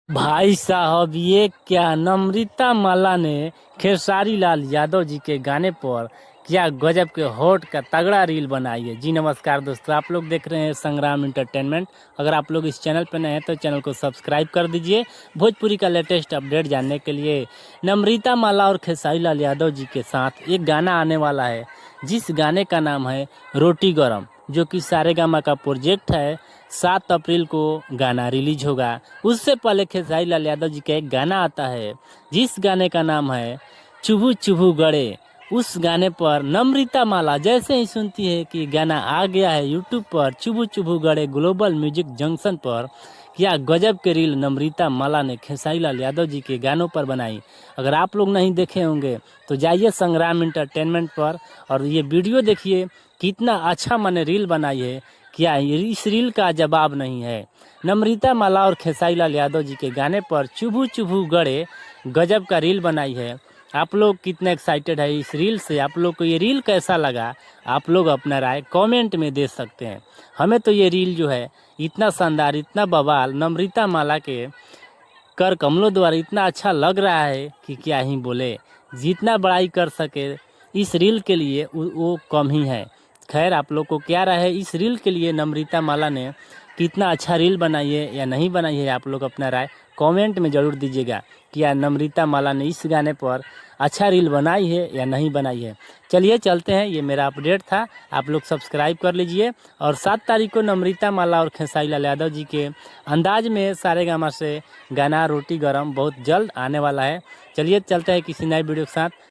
भाई साहब, ये क्या नम्रता माला ने खेसारी लाल यादव जी के गाने पर क्या गजब के हॉट का तगड़ा रील बनाई है। जी नमस्कार दोस्तों, आप लोग देख रहे हैं संग्राम इंटरटेनमेंट। अगर आप लोग इस चैनल पर नए हैं तो चैनल को सब्सक्राइब कर दीजिए भोजपुरी का लेटेस्ट अपडेट जानने के लिए। नम्रता माला और खेसारी लाल यादव जी के साथ एक गाना आने वाला है, जिस गाने का नाम है रोटी गरम, जो कि सारेगामा का प्रोजेक्ट है। 7 अप्रैल को गाना रिलीज होगा। उससे पहले खेसारी लाल यादव जी का एक गाना आता है, जिस गाने का नाम है चुभू चुभू गड़े। उस गाने पर नम्रता माला जैसे ही सुनती है कि गाना आ गया है यूट्यूब पर, चुभू चुभू गड़े ग्लोबल म्यूजिक जंक्शन पर, क्या गजब के रील नम्रता माला ने खेसारी लाल यादव जी के गानों पर बनाई। अगर आप लोग नहीं देखे होंगे तो जाइए संग्राम इंटरटेनमेंट पर और ये वीडियो देखिए, कितना अच्छा मैंने रील बनाई है। क्या इस रील का जवाब नहीं है। नम्रता माला और खेसारी लाल यादव जी के गाने पर चुभू चुभू गड़े गजब का रील बनाई है। आप लोग कितने एक्साइटेड है इस रील से? आप लोग को ये रील कैसा लगा? आप लोग अपना राय कमेंट में दे सकते हैं। हमें तो ये रील जो है इतना शानदार, इतना बवाल नम्रता माला के कर कमलों द्वारा इतना अच्छा लग रहा है कि क्या ही बोले। जितना बड़ाई कर सके इस रील के लिए वो कम ही है। खैर, आप लोग को क्या राय है इस रील के लिए? नम्रता माला ने कितना अच्छा रील बनाई है या नहीं बनाई है? आप लोग अपना राय कमेंट में ज़रूर दीजिएगा। क्या नम्रता माला ने इस गाने पर अच्छा रील बनाई है या नहीं बनाई है? चलिए चलते हैं, ये मेरा अपडेट था। आप लोग सब्सक्राइब कर लीजिए। और 7 तारीख को नम्रता माला और खेसारी लाल यादव जी के अंदाज में सारेगामा से गाना रोटी गरम बहुत जल्द आने वाला है। चलिए चलते हैं किसी नए वीडियो के साथ।